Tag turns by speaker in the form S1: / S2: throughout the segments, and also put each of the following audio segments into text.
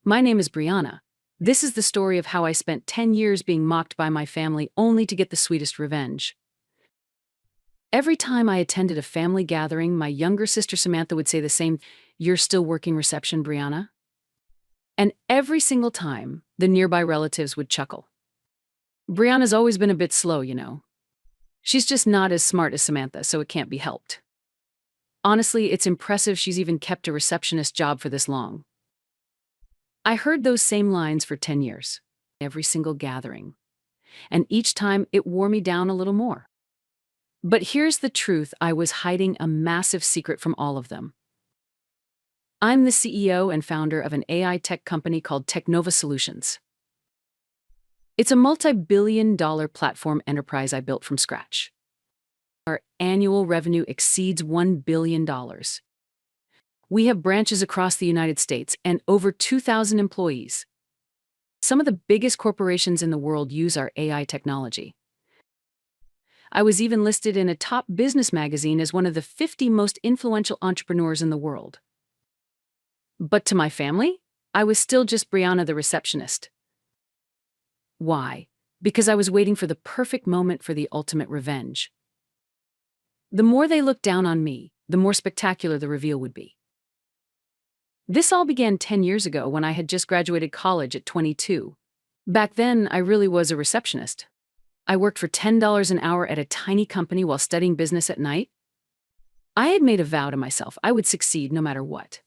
S1: My name is Brianna. This is the story of how I spent 10 years being mocked by my family only to get the sweetest revenge. Every time I attended a family gathering, my younger sister Samantha would say the same, "You're still working reception, Brianna?" And every single time, the nearby relatives would chuckle. Brianna's always been a bit slow, you know. She's just not as smart as Samantha, so it can't be helped. Honestly, it's impressive she's even kept a receptionist job for this long. I heard those same lines for 10 years, every single gathering, and each time it wore me down a little more. But here's the truth: I was hiding a massive secret from all of them. I'm the CEO and founder of an AI tech company called Technova Solutions. It's a multi-billion-dollar platform enterprise I built from scratch. Our annual revenue exceeds $1 billion. We have branches across the United States and over 2,000 employees. Some of the biggest corporations in the world use our AI technology. I was even listed in a top business magazine as one of the 50 most influential entrepreneurs in the world. But to my family, I was still just Brianna the receptionist. Why? Because I was waiting for the perfect moment for the ultimate revenge. The more they looked down on me, the more spectacular the reveal would be. This all began 10 years ago when I had just graduated college at 22. Back then, I really was a receptionist. I worked for $10 an hour at a tiny company while studying business at night. I had made a vow to myself I would succeed no matter what.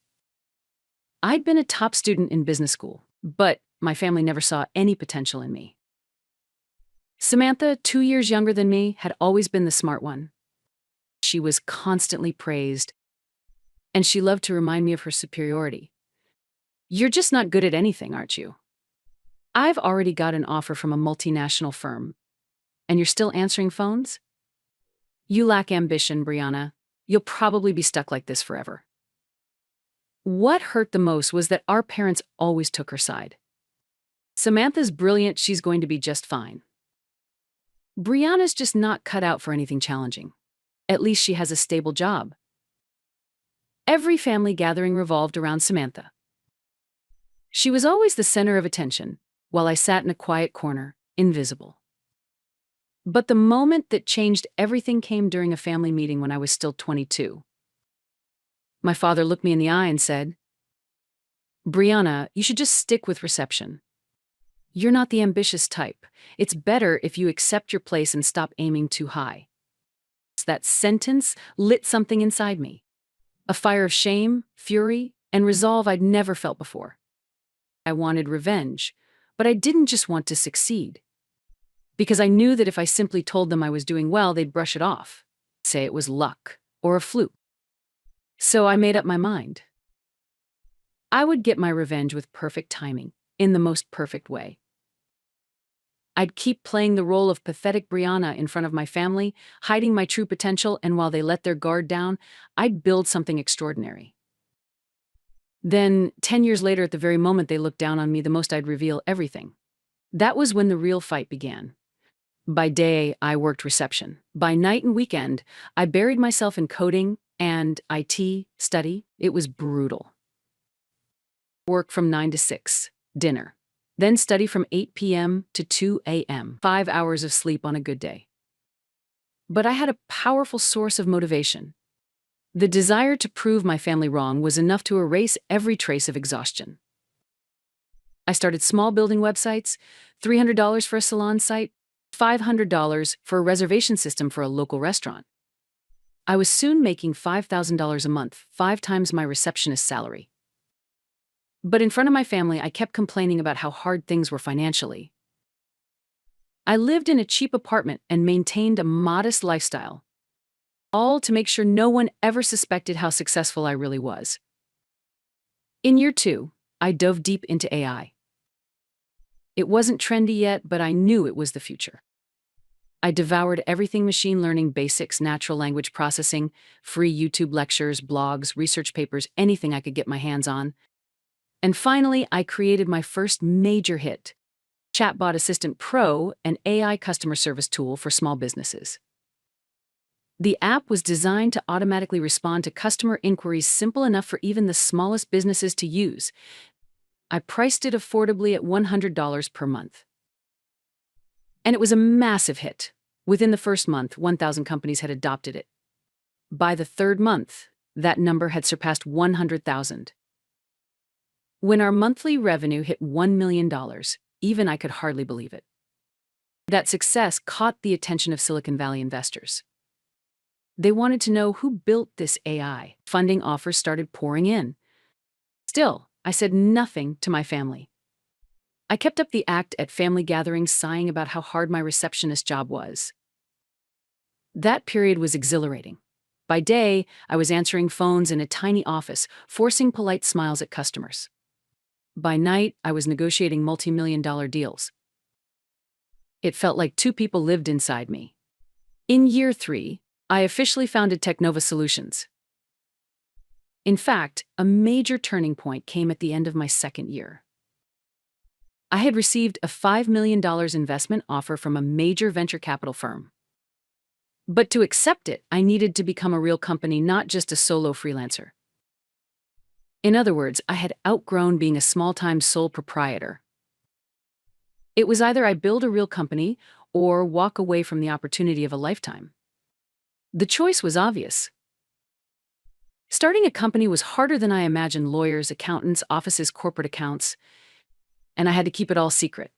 S1: I'd been a top student in business school, but my family never saw any potential in me. Samantha, 2 years younger than me, had always been the smart one. She was constantly praised, and she loved to remind me of her superiority. "You're just not good at anything, aren't you? I've already got an offer from a multinational firm, and you're still answering phones? You lack ambition, Brianna. You'll probably be stuck like this forever." What hurt the most was that our parents always took her side. "Samantha's brilliant, she's going to be just fine. Brianna's just not cut out for anything challenging. At least she has a stable job." Every family gathering revolved around Samantha. She was always the center of attention, while I sat in a quiet corner, invisible. But the moment that changed everything came during a family meeting when I was still 22. My father looked me in the eye and said, "Brianna, you should just stick with reception. You're not the ambitious type. It's better if you accept your place and stop aiming too high." That sentence lit something inside me. A fire of shame, fury, and resolve I'd never felt before. I wanted revenge, but I didn't just want to succeed. Because I knew that if I simply told them I was doing well, they'd brush it off, say it was luck or a fluke. So I made up my mind. I would get my revenge with perfect timing, in the most perfect way. I'd keep playing the role of pathetic Brianna in front of my family, hiding my true potential, and while they let their guard down, I'd build something extraordinary. Then, 10 years later, at the very moment they looked down on me the most, I'd reveal everything. That was when the real fight began. By day, I worked reception. By night and weekend, I buried myself in coding and IT study. It was brutal. Work from 9 to 6, dinner. Then study from 8 p.m. to 2 a.m., 5 hours of sleep on a good day. But I had a powerful source of motivation. The desire to prove my family wrong was enough to erase every trace of exhaustion. I started small, building websites, $300 for a salon site, $500 for a reservation system for a local restaurant. I was soon making $5,000 a month, 5 times my receptionist salary. But in front of my family, I kept complaining about how hard things were financially. I lived in a cheap apartment and maintained a modest lifestyle, all to make sure no one ever suspected how successful I really was. In year 2, I dove deep into AI. It wasn't trendy yet, but I knew it was the future. I devoured everything: machine learning basics, natural language processing, free YouTube lectures, blogs, research papers, anything I could get my hands on. And finally, I created my first major hit, Chatbot Assistant Pro, an AI customer service tool for small businesses. The app was designed to automatically respond to customer inquiries, simple enough for even the smallest businesses to use. I priced it affordably at $100 per month. And it was a massive hit. Within the first month, 1,000 companies had adopted it. By the third month, that number had surpassed 100,000. When our monthly revenue hit $1 million, even I could hardly believe it. That success caught the attention of Silicon Valley investors. They wanted to know who built this AI. Funding offers started pouring in. Still, I said nothing to my family. I kept up the act at family gatherings, sighing about how hard my receptionist job was. That period was exhilarating. By day, I was answering phones in a tiny office, forcing polite smiles at customers. By night, I was negotiating multi-million-dollar deals. It felt like two people lived inside me. In year 3, I officially founded Technova Solutions. In fact, a major turning point came at the end of my second year. I had received a $5 million investment offer from a major venture capital firm. But to accept it, I needed to become a real company, not just a solo freelancer. In other words, I had outgrown being a small-time sole proprietor. It was either I build a real company or walk away from the opportunity of a lifetime. The choice was obvious. Starting a company was harder than I imagined: lawyers, accountants, offices, corporate accounts, and I had to keep it all secret.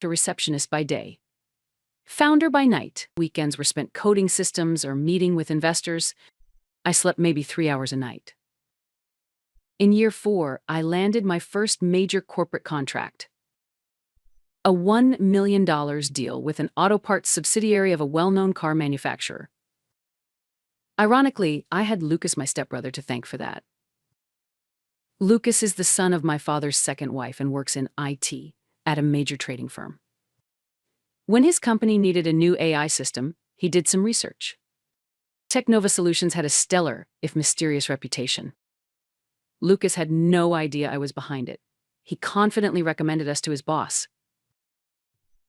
S1: A receptionist by day, founder by night. Weekends were spent coding systems or meeting with investors. I slept maybe 3 hours a night. In year 4, I landed my first major corporate contract. A $1 million deal with an auto parts subsidiary of a well-known car manufacturer. Ironically, I had Lucas, my stepbrother, to thank for that. Lucas is the son of my father's second wife and works in IT at a major trading firm. When his company needed a new AI system, he did some research. Technova Solutions had a stellar, if mysterious, reputation. Lucas had no idea I was behind it. He confidently recommended us to his boss.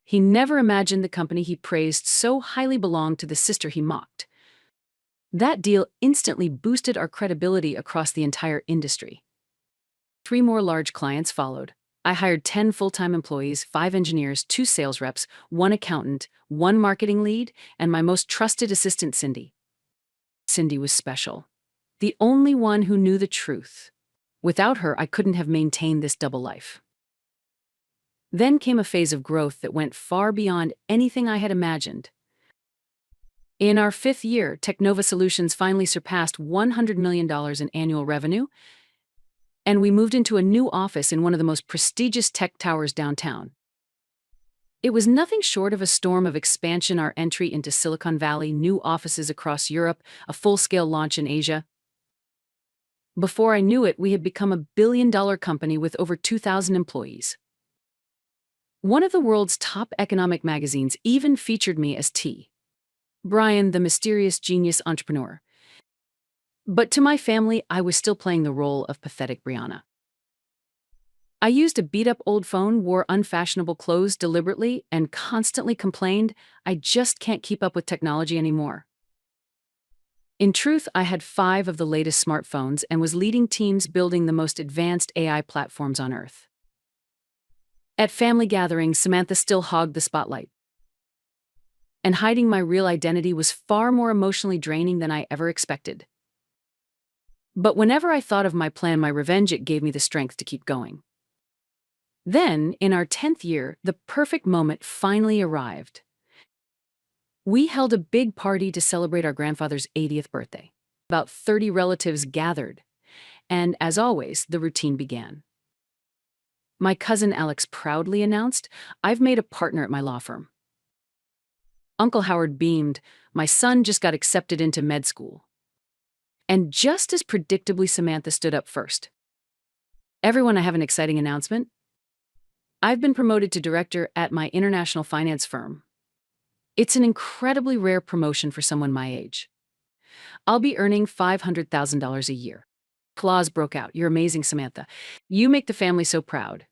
S1: He never imagined the company he praised so highly belonged to the sister he mocked. That deal instantly boosted our credibility across the entire industry. 3 more large clients followed. I hired 10 full-time employees, 5 engineers, 2 sales reps, 1 accountant, 1 marketing lead, and my most trusted assistant, Cindy. Cindy was special. The only one who knew the truth. Without her, I couldn't have maintained this double life. Then came a phase of growth that went far beyond anything I had imagined. In our 5th year, Technova Solutions finally surpassed $100 million in annual revenue, and we moved into a new office in one of the most prestigious tech towers downtown. It was nothing short of a storm of expansion: our entry into Silicon Valley, new offices across Europe, a full-scale launch in Asia. Before I knew it, we had become a billion-dollar company with over 2,000 employees. One of the world's top economic magazines even featured me as T. Brian, the mysterious genius entrepreneur. But to my family, I was still playing the role of pathetic Brianna. I used a beat-up old phone, wore unfashionable clothes deliberately, and constantly complained, "I just can't keep up with technology anymore." In truth, I had 5 of the latest smartphones and was leading teams building the most advanced AI platforms on Earth. At family gatherings, Samantha still hogged the spotlight. And hiding my real identity was far more emotionally draining than I ever expected. But whenever I thought of my plan, my revenge, it gave me the strength to keep going. Then, in our 10th year, the perfect moment finally arrived. We held a big party to celebrate our grandfather's 80th birthday. About 30 relatives gathered, and as always, the routine began. My cousin Alex proudly announced, "I've made a partner at my law firm." Uncle Howard beamed, "My son just got accepted into med school." And just as predictably, Samantha stood up first. "Everyone, I have an exciting announcement. I've been promoted to director at my international finance firm. It's an incredibly rare promotion for someone my age. I'll be earning $500,000 a year." Applause broke out. "You're amazing, Samantha. You make the family so proud."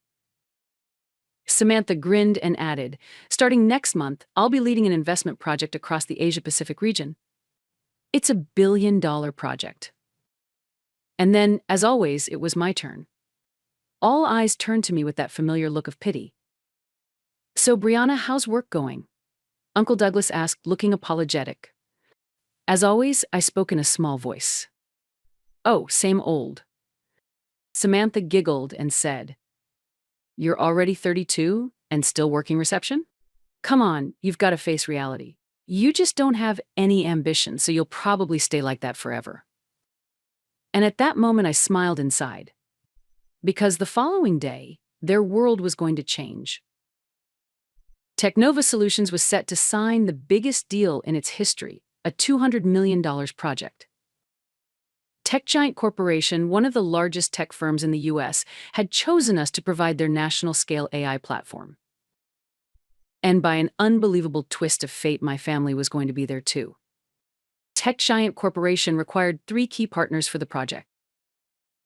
S1: Samantha grinned and added, "Starting next month, I'll be leading an investment project across the Asia-Pacific region. It's a billion-dollar project." And then, as always, it was my turn. All eyes turned to me with that familiar look of pity. "So, Brianna, how's work going?" Uncle Douglas asked, looking apologetic. As always, I spoke in a small voice. "Oh, same old." Samantha giggled and said, "You're already 32 and still working reception? Come on, you've got to face reality. You just don't have any ambition, so you'll probably stay like that forever." And at that moment, I smiled inside. Because the following day, their world was going to change. Technova Solutions was set to sign the biggest deal in its history, a $200 million project. Tech Giant Corporation, one of the largest tech firms in the US, had chosen us to provide their national-scale AI platform. And by an unbelievable twist of fate, my family was going to be there too. Tech Giant Corporation required 3 key partners for the project.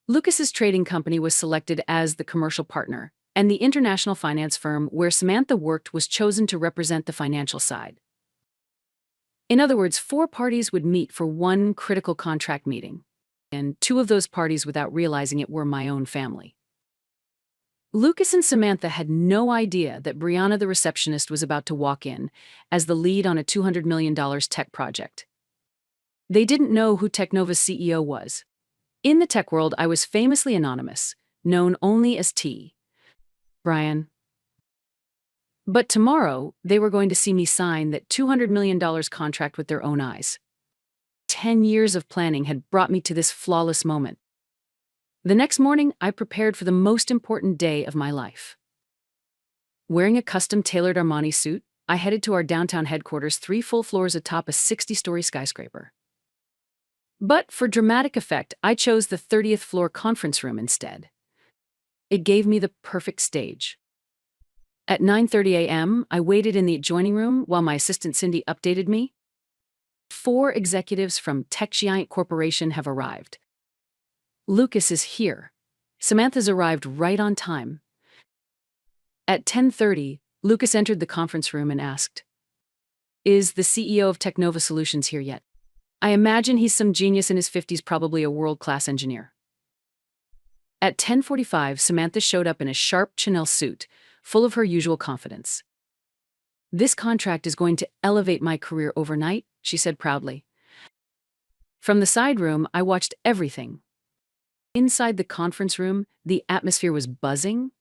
S1: Lucas's trading company was selected as the commercial partner, and the international finance firm where Samantha worked was chosen to represent the financial side. In other words, 4 parties would meet for one critical contract meeting, and 2 of those parties, without realizing it, were my own family. Lucas and Samantha had no idea that Brianna the receptionist was about to walk in as the lead on a $200 million tech project. They didn't know who Technova's CEO was. In the tech world, I was famously anonymous, known only as T. Brian. But tomorrow, they were going to see me sign that $200 million contract with their own eyes. 10 years of planning had brought me to this flawless moment. The next morning, I prepared for the most important day of my life. Wearing a custom-tailored Armani suit, I headed to our downtown headquarters 3 full floors atop a 60-story skyscraper. But for dramatic effect, I chose the 30th floor conference room instead. It gave me the perfect stage. At 9:30 a.m., I waited in the adjoining room while my assistant Cindy updated me. 4 executives from Tech Giant Corporation have arrived. Lucas is here. Samantha's arrived right on time. At 10:30, Lucas entered the conference room and asked, "Is the CEO of Technova Solutions here yet? I imagine he's some genius in his 50s, probably a world-class engineer." At 10:45, Samantha showed up in a sharp Chanel suit, full of her usual confidence. "This contract is going to elevate my career overnight," she said proudly. From the side room, I watched everything. Inside the conference room, the atmosphere was buzzing.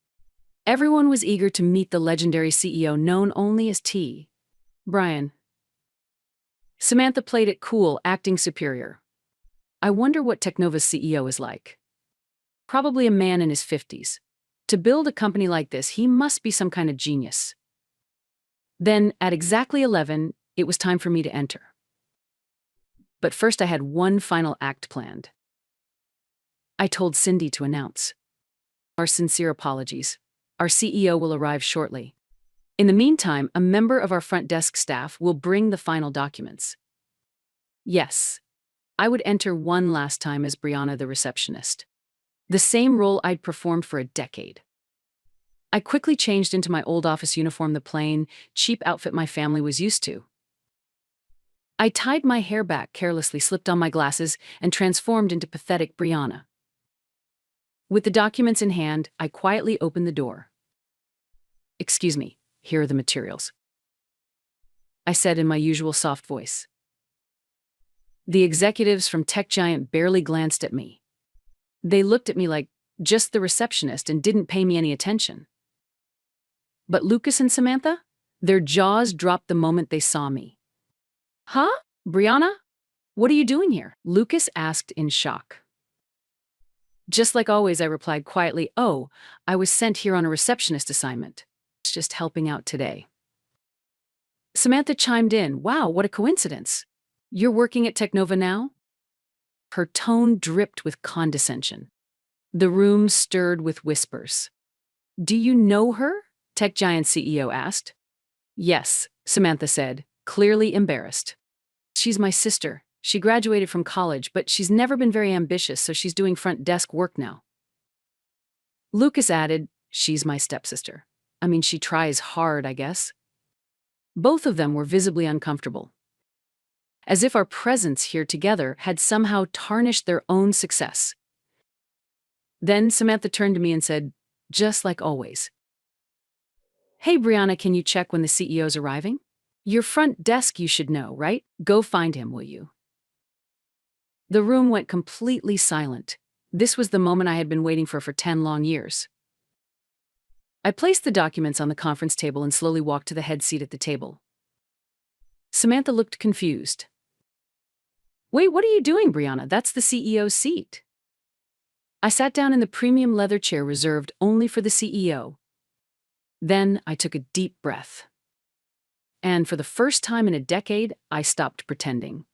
S1: Everyone was eager to meet the legendary CEO known only as T. Brian. Samantha played it cool, acting superior. I wonder what Technova's CEO is like. Probably a man in his 50s. To build a company like this, he must be some kind of genius. Then, at exactly 11, it was time for me to enter. But first I had one final act planned. I told Cindy to announce, "Our sincere apologies. Our CEO will arrive shortly. In the meantime, a member of our front desk staff will bring the final documents." Yes, I would enter one last time as Brianna the receptionist. The same role I'd performed for a decade. I quickly changed into my old office uniform, the plain, cheap outfit my family was used to. I tied my hair back carelessly, slipped on my glasses, and transformed into pathetic Brianna. With the documents in hand, I quietly opened the door. "Excuse me, here are the materials," I said in my usual soft voice. The executives from Tech Giant barely glanced at me. They looked at me like just the receptionist and didn't pay me any attention. But Lucas and Samantha? Their jaws dropped the moment they saw me. "Huh? Brianna? What are you doing here?" Lucas asked in shock. Just like always, I replied quietly, "Oh, I was sent here on a receptionist assignment. It's just helping out today." Samantha chimed in, "Wow, what a coincidence. You're working at Technova now?" Her tone dripped with condescension. The room stirred with whispers. "Do you know her?" Tech Giant CEO asked. "Yes," Samantha said, clearly embarrassed. "She's my sister. She graduated from college, but she's never been very ambitious, so she's doing front desk work now." Lucas added, "She's my stepsister. I mean, she tries hard, I guess." Both of them were visibly uncomfortable, as if our presence here together had somehow tarnished their own success. Then Samantha turned to me and said, just like always. Hey, Brianna, can you check when the CEO's arriving? Your front desk, you should know, right? Go find him, will you? The room went completely silent. This was the moment I had been waiting for 10 long years. I placed the documents on the conference table and slowly walked to the head seat at the table. Samantha looked confused. Wait, what are you doing, Brianna? That's the CEO's seat. I sat down in the premium leather chair reserved only for the CEO. Then I took a deep breath. And for the first time in a decade, I stopped pretending.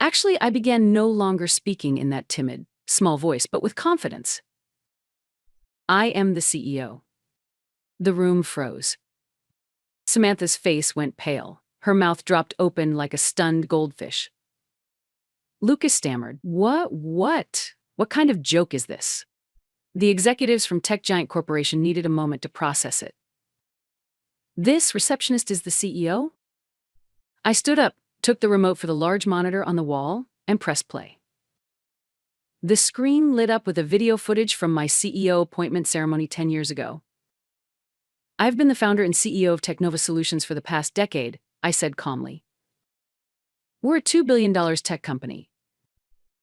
S1: Actually, I began no longer speaking in that timid, small voice, but with confidence. I am the CEO. The room froze. Samantha's face went pale. Her mouth dropped open like a stunned goldfish. Lucas stammered, What? What kind of joke is this? The executives from Tech Giant Corporation needed a moment to process it. This receptionist is the CEO? I stood up, took the remote for the large monitor on the wall, and pressed play. The screen lit up with a video footage from my CEO appointment ceremony 10 years ago. I've been the founder and CEO of Technova Solutions for the past decade, I said calmly. We're a $2 billion tech company.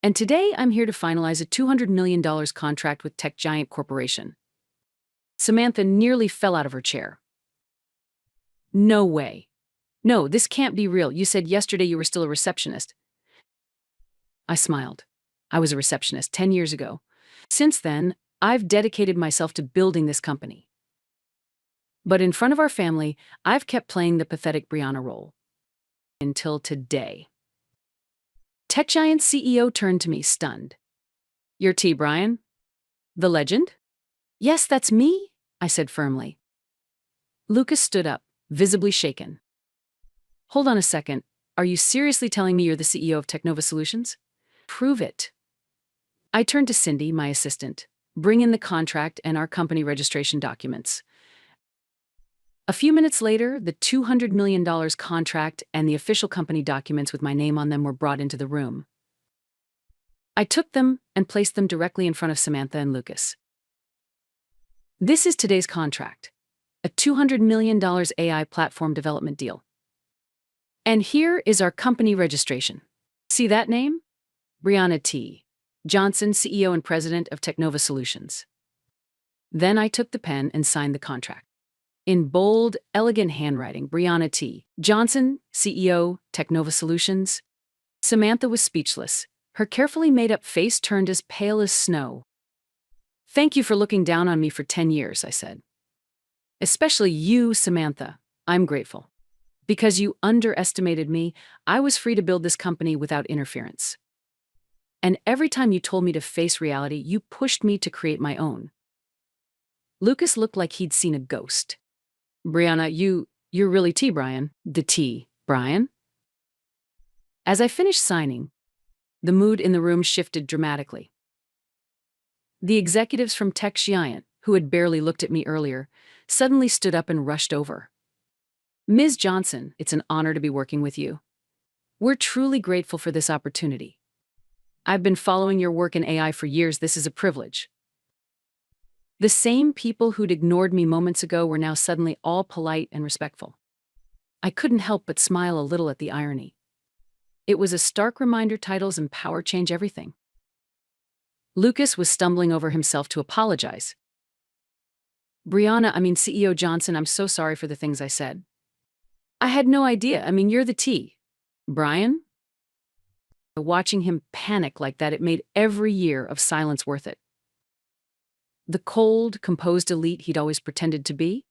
S1: And today I'm here to finalize a $200 million contract with Tech Giant Corporation. Samantha nearly fell out of her chair. No way. No, this can't be real. You said yesterday you were still a receptionist. I smiled. I was a receptionist 10 years ago. Since then, I've dedicated myself to building this company. But in front of our family, I've kept playing the pathetic Brianna role. Until today. Tech Giant CEO turned to me, stunned. You're T. Brian? The legend? Yes, that's me, I said firmly. Lucas stood up, visibly shaken. Hold on a second. Are you seriously telling me you're the CEO of Technova Solutions? Prove it. I turned to Cindy, my assistant. Bring in the contract and our company registration documents. A few minutes later, the $200 million contract and the official company documents with my name on them were brought into the room. I took them and placed them directly in front of Samantha and Lucas. This is today's contract, a $200 million AI platform development deal. And here is our company registration. See that name? Brianna T. Johnson, CEO and President of Technova Solutions. Then I took the pen and signed the contract. In bold, elegant handwriting, Brianna T. Johnson, CEO, Technova Solutions. Samantha was speechless. Her carefully made-up face turned as pale as snow. Thank you for looking down on me for 10 years, I said. Especially you, Samantha. I'm grateful. Because you underestimated me, I was free to build this company without interference. And every time you told me to face reality, you pushed me to create my own. Lucas looked like he'd seen a ghost. Brianna, you're really T. Brian. The T. Brian? As I finished signing, the mood in the room shifted dramatically. The executives from Tech Giant, who had barely looked at me earlier, suddenly stood up and rushed over. Ms. Johnson, it's an honor to be working with you. We're truly grateful for this opportunity. I've been following your work in AI for years. This is a privilege. The same people who'd ignored me moments ago were now suddenly all polite and respectful. I couldn't help but smile a little at the irony. It was a stark reminder titles and power change everything. Lucas was stumbling over himself to apologize. CEO Johnson, I'm so sorry for the things I said. I had no idea. You're the T. Brian? Watching him panic like that, it made every year of silence worth it. The cold, composed elite he'd always pretended to be?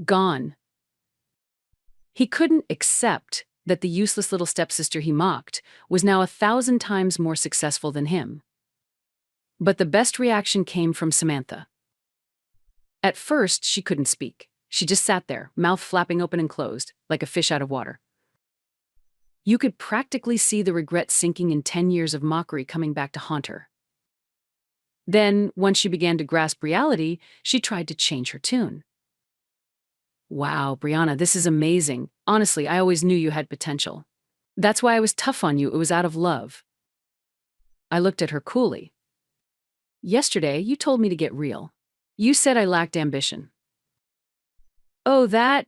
S1: Gone. He couldn't accept that the useless little stepsister he mocked was now 1,000 times more successful than him. But the best reaction came from Samantha. At first, she couldn't speak. She just sat there, mouth flapping open and closed, like a fish out of water. You could practically see the regret sinking in 10 years of mockery coming back to haunt her. Then, once she began to grasp reality, she tried to change her tune. Wow, Brianna, this is amazing. Honestly, I always knew you had potential. That's why I was tough on you. It was out of love. I looked at her coolly. Yesterday, you told me to get real. You said I lacked ambition. Oh, that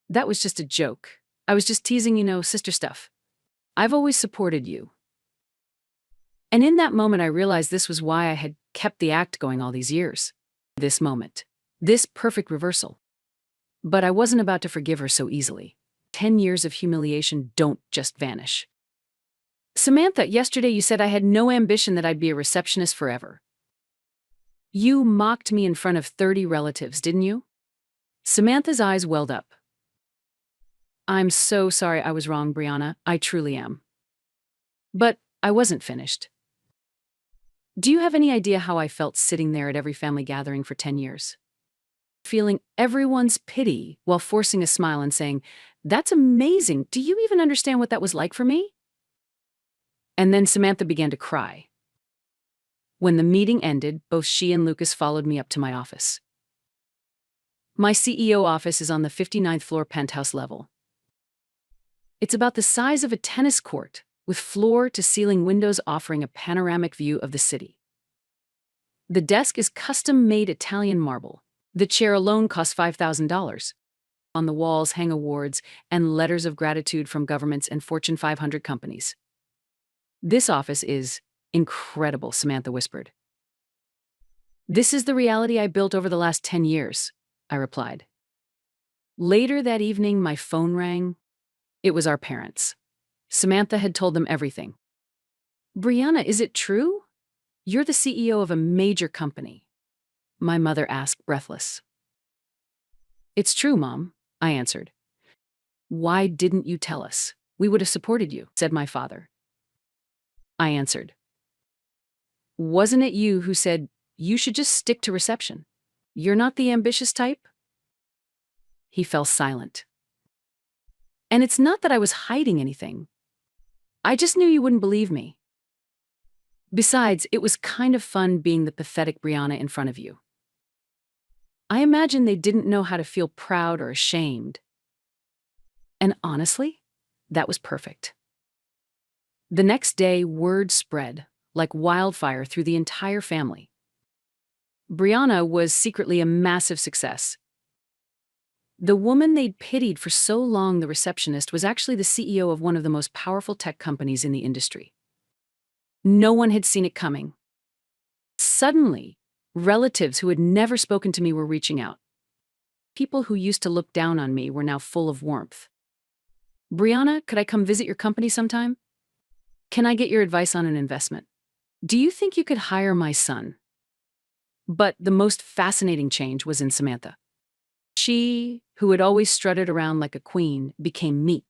S1: was just a joke. I was just teasing, sister stuff. I've always supported you. And in that moment, I realized this was why I had kept the act going all these years. This moment. This perfect reversal. But I wasn't about to forgive her so easily. 10 years of humiliation don't just vanish. Samantha, yesterday you said I had no ambition, that I'd be a receptionist forever. You mocked me in front of 30 relatives, didn't you? Samantha's eyes welled up. I'm so sorry, I was wrong, Brianna. I truly am. But I wasn't finished. Do you have any idea how I felt sitting there at every family gathering for 10 years? Feeling everyone's pity while forcing a smile and saying, "That's amazing. Do you even understand what that was like for me?" And then Samantha began to cry. When the meeting ended, both she and Lucas followed me up to my office. My CEO office is on the 59th floor penthouse level. It's about the size of a tennis court, with floor-to-ceiling windows offering a panoramic view of the city. The desk is custom-made Italian marble. The chair alone costs $5,000. On the walls hang awards and letters of gratitude from governments and Fortune 500 companies. This office is incredible, Samantha whispered. This is the reality I built over the last 10 years, I replied. Later that evening, my phone rang. It was our parents. Samantha had told them everything. Brianna, is it true? You're the CEO of a major company. My mother asked, breathless. It's true, Mom, I answered. Why didn't you tell us? We would have supported you, said my father. I answered. Wasn't it you who said you should just stick to reception? You're not the ambitious type? He fell silent. And it's not that I was hiding anything. I just knew you wouldn't believe me. Besides, it was kind of fun being the pathetic Brianna in front of you. I imagine they didn't know how to feel proud or ashamed. And honestly, that was perfect. The next day, word spread like wildfire through the entire family. Brianna was secretly a massive success. The woman they'd pitied for so long, the receptionist, was actually the CEO of one of the most powerful tech companies in the industry. No one had seen it coming. Suddenly, relatives who had never spoken to me were reaching out. People who used to look down on me were now full of warmth. Brianna, could I come visit your company sometime? Can I get your advice on an investment? Do you think you could hire my son? But the most fascinating change was in Samantha. She, who had always strutted around like a queen, became me.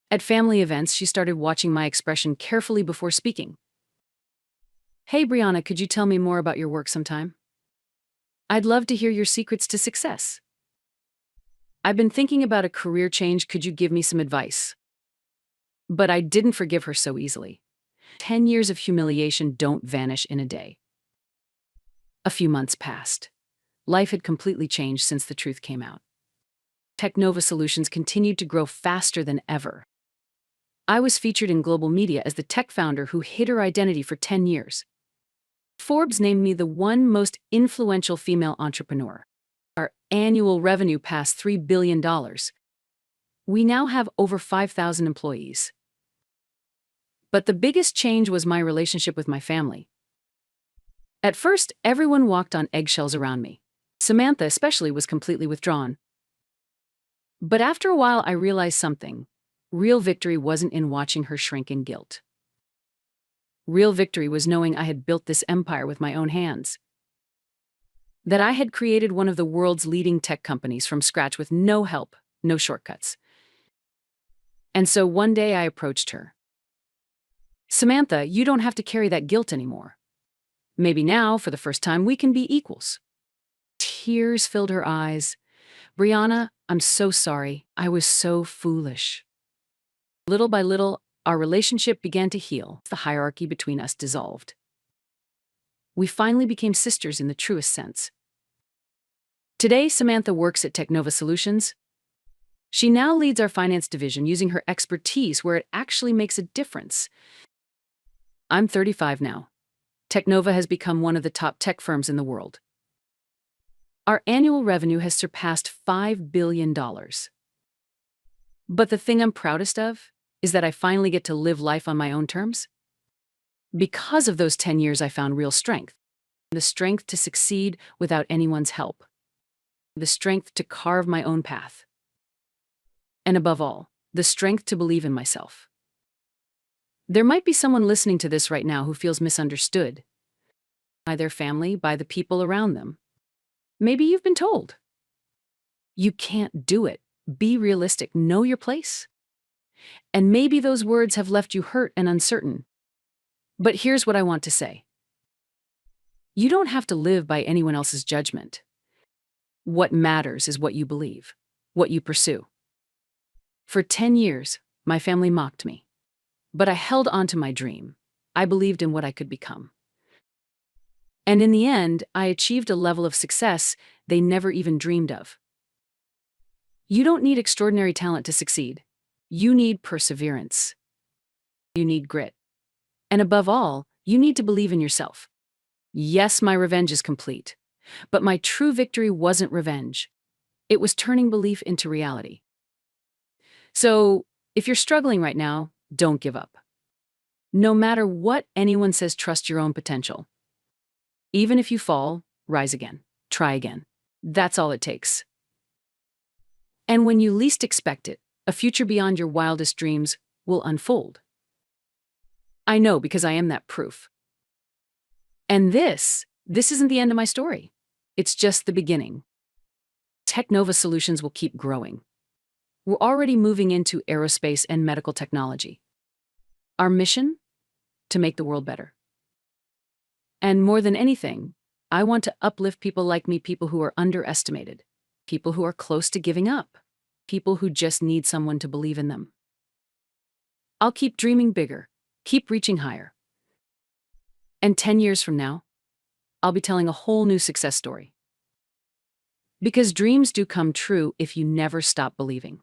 S1: At family events, she started watching my expression carefully before speaking. Hey, Brianna, could you tell me more about your work sometime? I'd love to hear your secrets to success. I've been thinking about a career change. Could you give me some advice? But I didn't forgive her so easily. 10 years of humiliation don't vanish in a day. A few months passed. Life had completely changed since the truth came out. Technova Solutions continued to grow faster than ever. I was featured in global media as the tech founder who hid her identity for 10 years. Forbes named me the one most influential female entrepreneur. Our annual revenue passed $3 billion. We now have over 5,000 employees. But the biggest change was my relationship with my family. At first, everyone walked on eggshells around me. Samantha especially was completely withdrawn. But after a while, I realized something. Real victory wasn't in watching her shrink in guilt. Real victory was knowing I had built this empire with my own hands. That I had created one of the world's leading tech companies from scratch with no help, no shortcuts. And so one day I approached her. Samantha, you don't have to carry that guilt anymore. Maybe now, for the first time, we can be equals. Tears filled her eyes. Brianna, I'm so sorry. I was so foolish. Little by little, our relationship began to heal. The hierarchy between us dissolved. We finally became sisters in the truest sense. Today, Samantha works at Technova Solutions. She now leads our finance division, using her expertise where it actually makes a difference. I'm 35 now. Technova has become one of the top tech firms in the world. Our annual revenue has surpassed $5 billion. But the thing I'm proudest of is that I finally get to live life on my own terms. Because of those 10 years, I found real strength. The strength to succeed without anyone's help. The strength to carve my own path. And above all, the strength to believe in myself. There might be someone listening to this right now who feels misunderstood by their family, by the people around them. Maybe you've been told, you can't do it. Be realistic. Know your place. And maybe those words have left you hurt and uncertain. But here's what I want to say. You don't have to live by anyone else's judgment. What matters is what you believe, what you pursue. For 10 years, my family mocked me. But I held on to my dream. I believed in what I could become. And in the end, I achieved a level of success they never even dreamed of. You don't need extraordinary talent to succeed. You need perseverance. You need grit. And above all, you need to believe in yourself. Yes, my revenge is complete. But my true victory wasn't revenge. It was turning belief into reality. So, if you're struggling right now, don't give up. No matter what anyone says, trust your own potential. Even if you fall, rise again. Try again. That's all it takes. And when you least expect it, a future beyond your wildest dreams will unfold. I know, because I am that proof. And this isn't the end of my story. It's just the beginning. Technova Solutions will keep growing. We're already moving into aerospace and medical technology. Our mission? To make the world better. And more than anything, I want to uplift people like me, people who are underestimated, people who are close to giving up, people who just need someone to believe in them. I'll keep dreaming bigger, keep reaching higher. And 10 years from now, I'll be telling a whole new success story. Because dreams do come true if you never stop believing.